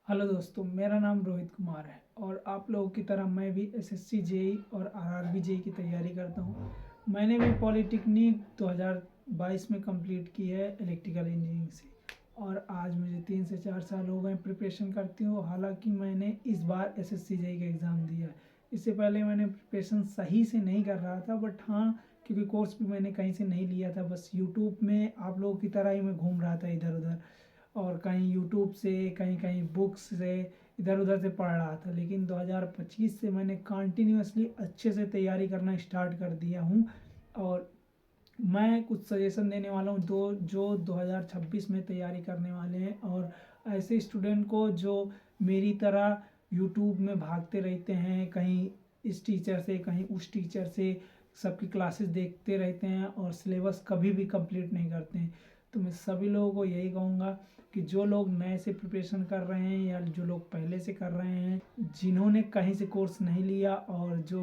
Hello दोस्तों, मेरा नाम रोहित कुमार है और आप लोगों की तरह मैं भी एसएससी जेई और आरआरबी जेई की तैयारी करता हूँ। मैंने भी पॉलिटेक्निक 2022 में कंप्लीट की है इलेक्ट्रिकल इंजीनियरिंग से और आज मुझे 3 से 4 साल हो गए प्रिपरेशन करती हूँ। हालांकि मैंने इस बार एसएससी जेई का एग्ज़ाम दिया है। इससे पहले मैंने प्रिपरेशन सही से नहीं कर रहा था, बट हाँ, क्योंकि कोर्स भी मैंने कहीं से नहीं लिया था, बस यूट्यूब में आप लोगों की तरह ही मैं घूम रहा था इधर उधर, और कहीं यूट्यूब से, कहीं कहीं बुक्स से, इधर उधर से पढ़ रहा था। लेकिन 2025 से मैंने कंटिन्यूअसली अच्छे से तैयारी करना स्टार्ट कर दिया हूँ और मैं कुछ सजेशन देने वाला हूँ जो 2026 में तैयारी करने वाले हैं, और ऐसे स्टूडेंट को जो मेरी तरह यूट्यूब में भागते रहते हैं, कहीं इस टीचर से कहीं उस टीचर से, सबकी क्लासेस देखते रहते हैं और सिलेबस कभी भी कंप्लीट नहीं करते हैं। तो मैं सभी लोगों को यही कहूँगा कि जो लोग नए से प्रिपरेशन कर रहे हैं या जो लोग पहले से कर रहे हैं, जिन्होंने कहीं से कोर्स नहीं लिया और जो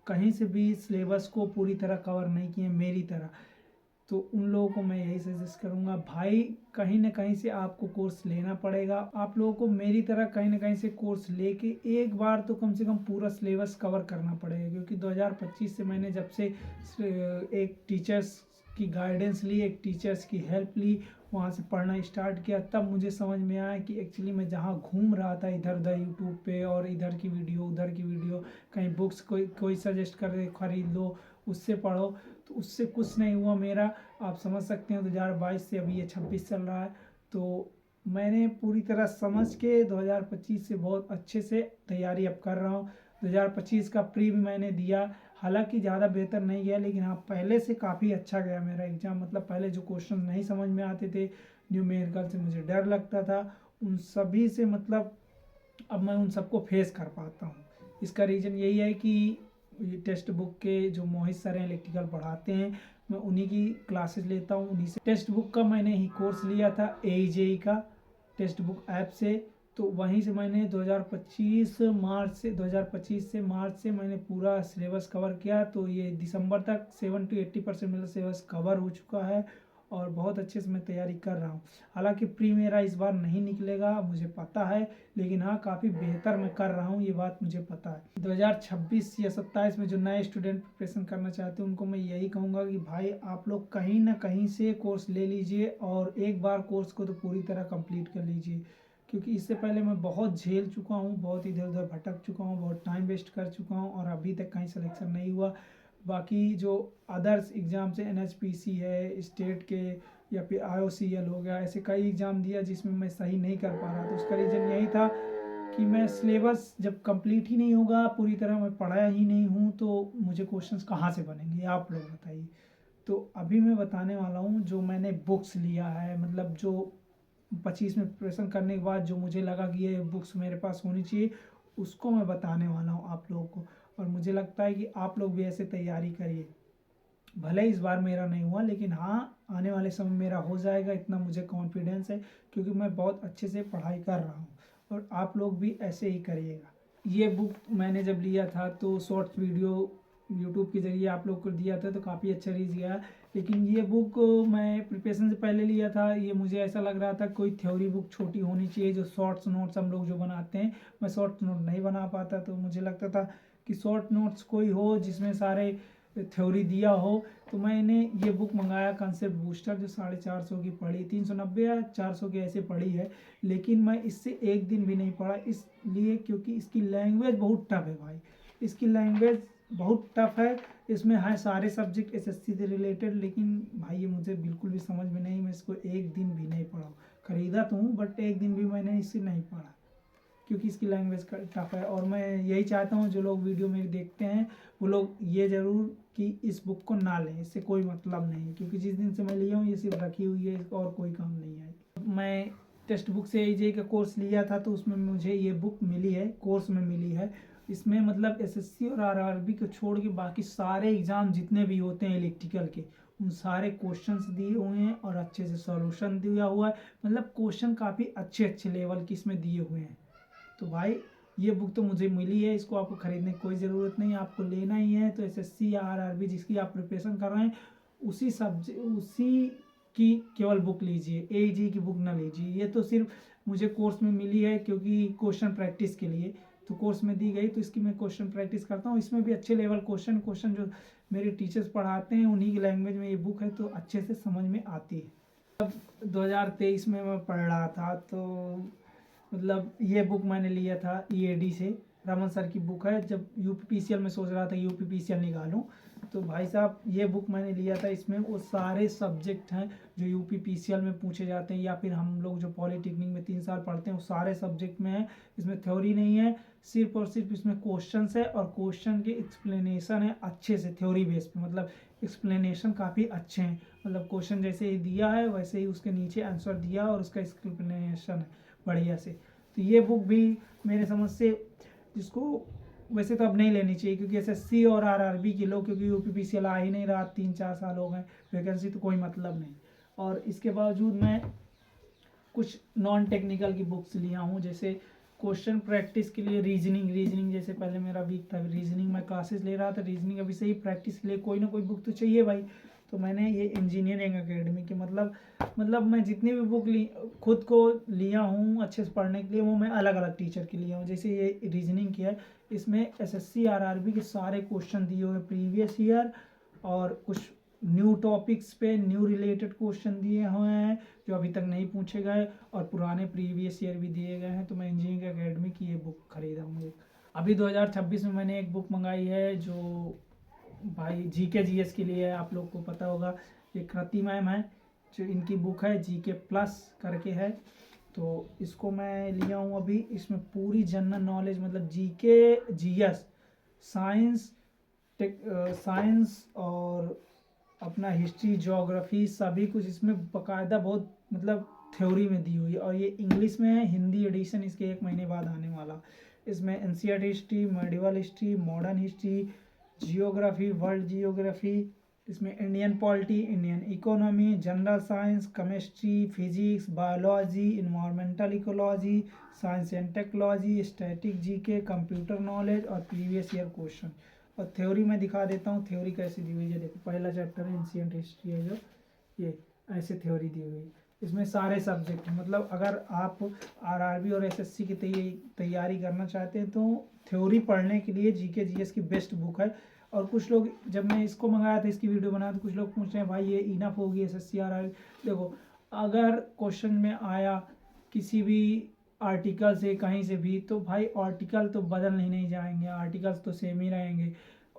कहीं से भी सिलेबस को पूरी तरह कवर नहीं किए मेरी तरह, तो उन लोगों को मैं यही सजेस्ट करूँगा, भाई कहीं ना कहीं से आपको कोर्स लेना पड़ेगा। आप लोगों को मेरी तरह कहीं ना कहीं से कोर्स लेके एक बार तो कम से कम पूरा सिलेबस कवर करना पड़ेगा, क्योंकि 2025 से मैंने जब से एक टीचर्स की गाइडेंस ली, एक टीचर्स की हेल्प ली, वहाँ से पढ़ना स्टार्ट किया, तब मुझे समझ में आया कि एक्चुअली मैं जहाँ घूम रहा था इधर उधर यूट्यूब पे और इधर की वीडियो उधर की वीडियो, कहीं बुक्स कोई कोई सजेस्ट कर दे खरीद लो, उससे पढ़ो, तो उससे कुछ नहीं हुआ मेरा। आप समझ सकते हैं 2022 से अभी ये 26 चल रहा है, तो मैंने पूरी तरह समझ के 2025 से बहुत अच्छे से तैयारी अब कर रहा हूँ। 2025 का प्री भी मैंने दिया, हालांकि ज़्यादा बेहतर नहीं गया, लेकिन हाँ पहले से काफ़ी अच्छा गया मेरा एग्ज़ाम। मतलब पहले जो क्वेश्चन नहीं समझ में आते थे, न्यूमेरिकल से मुझे डर लगता था, उन सभी से मतलब अब मैं उन सबको फेस कर पाता हूँ। इसका रीज़न यही है कि ये टेक्स्ट बुक के जो मोहित सर हैं इलेक्ट्रिकल पढ़ाते हैं, मैं उन्हीं की क्लासेस लेता हूँ, उन्हीं से। टेक्स्ट बुक का मैंने ही कोर्स लिया था AEJE का टेक्स्ट बुक ऐप से, तो वहीं से मैंने 2025 से मार्च से मैंने पूरा सिलेबस कवर किया। तो ये दिसंबर तक 70-80% मेरा सिलेबस कवर हो चुका है और बहुत अच्छे से मैं तैयारी कर रहा हूँ। हालांकि प्री मेरा इस बार नहीं निकलेगा मुझे पता है, लेकिन हाँ काफ़ी बेहतर मैं कर रहा हूँ, ये बात मुझे पता है। 2026 या 27 में जो नए स्टूडेंट प्रिपरेशन करना चाहते हैं उनको मैं यही कहूँगा कि भाई आप लोग कहीं ना कहीं से कोर्स ले लीजिए और एक बार कोर्स को तो पूरी तरह कंप्लीट कर लीजिए, क्योंकि इससे पहले मैं बहुत झेल चुका हूँ, बहुत इधर उधर भटक चुका हूँ, बहुत टाइम वेस्ट कर चुका हूँ और अभी तक कहीं सिलेक्शन नहीं हुआ। बाकी जो अदर्स एग्ज़ाम से NHPC है, स्टेट के, या फिर IOCL हो गया, ऐसे कई एग्ज़ाम दिया जिसमें मैं सही नहीं कर पा रहा था। उसका रीज़न यही था कि मैं सिलेबस जब कंप्लीट ही नहीं होगा, पूरी तरह मैं पढ़ाया ही नहीं हूँ, तो मुझे क्वेश्चंस कहाँ से बनेंगे आप लोग बताइए। तो अभी मैं बताने वाला हूँ जो मैंने बुक्स लिया है, मतलब जो 25 में प्रिपरेशन करने के बाद जो मुझे लगा कि ये बुक्स मेरे पास होनी चाहिए, उसको मैं बताने वाला हूँ आप लोगों को। और मुझे लगता है कि आप लोग भी ऐसे तैयारी करिए। भले इस बार मेरा नहीं हुआ, लेकिन हाँ आने वाले समय मेरा हो जाएगा, इतना मुझे कॉन्फिडेंस है, क्योंकि मैं बहुत अच्छे से पढ़ाई कर रहा हूँ और आप लोग भी ऐसे ही करिएगा। ये बुक मैंने जब लिया था तो शॉर्ट्स वीडियो यूट्यूब के ज़रिए आप लोग को दिया था, तो काफ़ी अच्छा रीच गया। लेकिन ये बुक मैं प्रिपरेशन से पहले लिया था, ये मुझे ऐसा लग रहा था कोई थ्योरी बुक छोटी होनी चाहिए, जो शॉर्ट्स नोट्स हम लोग जो बनाते हैं, मैं शॉर्ट नोट नहीं बना पाता, तो मुझे लगता था कि शॉर्ट नोट्स कोई हो जिसमें सारे थ्योरी दिया हो। तो मैंने ये बुक मंगाया कंसेप्ट बूस्टर, जो 450 की पड़ी, 390 या 400 की ऐसे पड़ी है, लेकिन मैं इससे एक दिन भी नहीं पढ़ा, इसलिए क्योंकि इसकी लैंग्वेज बहुत टफ है भाई, इसकी लैंग्वेज बहुत टफ है। इसमें है सारे सब्जेक्ट SSC से रिलेटेड, लेकिन भाई ये मुझे बिल्कुल भी समझ में नहीं, मैं इसको एक दिन भी नहीं पढ़ा। खरीदा तो हूँ बट एक दिन भी मैंने इसे नहीं पढ़ा, क्योंकि इसकी लैंग्वेज टफ है। और मैं यही चाहता हूँ जो लोग वीडियो मेरी देखते हैं वो लोग ये ज़रूर कि इस बुक को ना लें, इससे कोई मतलब नहीं, क्योंकि जिस दिन से मैं लिया हूँ ये सिर्फ रखी हुई है, इसका और कोई काम नहीं है। मैं टेक्स्ट बुक से AEJ का कोर्स लिया था, तो उसमें मुझे ये बुक मिली है, कोर्स में मिली है। इसमें मतलब SSC और RRB को छोड़ के बाकी सारे एग्ज़ाम जितने भी होते हैं इलेक्ट्रिकल के, उन सारे क्वेश्चंस दिए हुए हैं और अच्छे से सॉल्यूशन दिया हुआ है। मतलब क्वेश्चन काफ़ी अच्छे अच्छे लेवल के इसमें दिए हुए हैं। तो भाई ये बुक तो मुझे मिली है, इसको आपको खरीदने की कोई ज़रूरत नहीं है, आपको लेना ही है तो SSC या RRB जिसकी आप प्रिपरेशन कर रहे हैं उसी की केवल बुक लीजिए, AEG की बुक ना लीजिए। ये तो सिर्फ मुझे कोर्स में मिली है क्योंकि क्वेश्चन प्रैक्टिस के लिए, तो कोर्स में दी गई, तो इसकी मैं क्वेश्चन प्रैक्टिस करता हूँ। इसमें भी अच्छे लेवल क्वेश्चन जो मेरे टीचर्स पढ़ाते हैं उन्हीं की लैंग्वेज में ये बुक है, तो अच्छे से समझ में आती है। 2023 में मैं पढ़ रहा था, तो मतलब ये बुक मैंने लिया था EAD से, रमन सर की बुक है। जब UPPCL में सोच रहा था UPPCL निकालूं, तो भाई साहब ये बुक मैंने लिया था। इसमें वो सारे सब्जेक्ट हैं जो UPPCL में पूछे जाते हैं, या फिर हम लोग जो पॉलिटेक्निक में 3 साल पढ़ते हैं, वो सारे सब्जेक्ट में है। इसमें थ्योरी नहीं है, सिर्फ और सिर्फ इसमें क्वेश्चंस है, और क्वेश्चन के एक्सप्लेनेशन है अच्छे से, थ्योरी बेस पे, मतलब एक्सप्लेनेशन काफ़ी अच्छे हैं। मतलब क्वेश्चन जैसे ही दिया है वैसे ही उसके नीचे आंसर दिया और उसका एक्सप्लेनेशन है बढ़िया से। तो ये बुक भी मेरे समझ से, जिसको वैसे तो अब नहीं लेनी चाहिए, क्योंकि SSC और RRB के लोग, क्योंकि UPPCL आ ही नहीं रहा, 3-4 साल हो गए वैकेंसी, तो कोई मतलब नहीं। और इसके बावजूद मैं कुछ नॉन टेक्निकल की बुक्स लिया हूँ, जैसे क्वेश्चन प्रैक्टिस के लिए रीजनिंग जैसे पहले मेरा वीक था रीजनिंग, मैं क्लासेस ले रहा था रीजनिंग, अभी से ही प्रैक्टिस के लिए कोई ना कोई बुक तो चाहिए भाई। तो मैंने ये इंजीनियरिंग एकेडमी के मतलब मैं जितनी भी बुक ली खुद को लिया हूँ अच्छे से पढ़ने के लिए, वो मैं अलग अलग टीचर के लिया हूँ। जैसे ये रीजनिंग की है, इसमें SSC RRB के सारे क्वेश्चन दिए हुए प्रीवियस ईयर, और कुछ न्यू टॉपिक्स पे न्यू रिलेटेड क्वेश्चन दिए हुए हैं जो अभी तक नहीं पूछे गए, और पुराने प्रीवियस ईयर भी दिए गए हैं। तो मैं इंजीनियरिंग एकेडमी की ये बुक खरीदा हूँ। अभी 2026 में मैंने एक बुक मंगाई है जो भाई GK GS के लिए है, आप लोग को पता होगा, ये कृति मैम है, जो इनकी बुक है GK प्लस करके है। तो इसको मैं लिया हूँ अभी। इसमें पूरी जनरल नॉलेज, मतलब GK GS, साइंस और अपना हिस्ट्री ज्योग्राफी सभी कुछ इसमें बकायदा बहुत मतलब थ्योरी में दी हुई है। और ये इंग्लिश में है, हिंदी एडिशन इसके 1 महीने बाद आने वाला। इसमें NCERT history, medieval history, modern history, geography, world geography, इसमें Indian polity, Indian economy, general science, chemistry, physics, biology, environmental ecology, science and technology, static GK, computer knowledge और प्रीवियस ईयर क्वेश्चन। और theory में दिखा देता हूँ theory कैसी दी हुई है। देखो पहला चैप्टर है एंशिएंट हिस्ट्री है, जो ये ऐसे थ्योरी दी हुई है। इसमें सारे सब्जेक्ट हैं, मतलब अगर आप RRB और SSC की तैयारी करना चाहते हैं तो थ्योरी पढ़ने के लिए GK GS की बेस्ट बुक है। और कुछ लोग, जब मैं इसको मंगाया था, इसकी वीडियो बनाया, तो कुछ लोग पूछ रहे हैं भाई ये इनफ होगी SSC RRB। देखो अगर क्वेश्चन में आया किसी भी आर्टिकल से कहीं से भी, तो भाई आर्टिकल तो बदल नहीं जाएंगे, आर्टिकल्स तो सेम ही रहेंगे।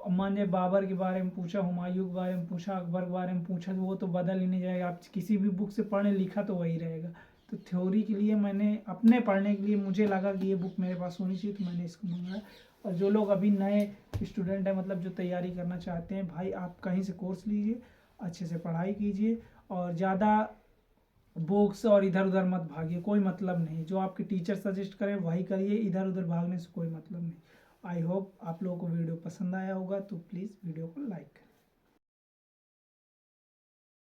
मान लीजिए बाबर के बारे में पूछा, हुमायूं के बारे में पूछा, अकबर के बारे में पूछा, तो वो तो बदल ही नहीं जाएगा। आप किसी भी बुक से पढ़ने लिखा तो वही रहेगा। तो थ्योरी के लिए मैंने अपने पढ़ने के लिए मुझे लगा कि ये बुक मेरे पास होनी चाहिए, तो मैंने इसको मंगाया। और जो लोग अभी नए स्टूडेंट हैं, मतलब जो तैयारी करना चाहते हैं, भाई आप कहीं से कोर्स लीजिए, अच्छे से पढ़ाई कीजिए, और ज़्यादा बुक्स और इधर उधर मत भागिए, कोई मतलब नहीं। जो आपके टीचर सजेस्ट करें वही करिए, इधर उधर भागने से कोई मतलब नहीं। आई होप आप लोगों को वीडियो पसंद आया होगा, तो प्लीज़ वीडियो को लाइक करें।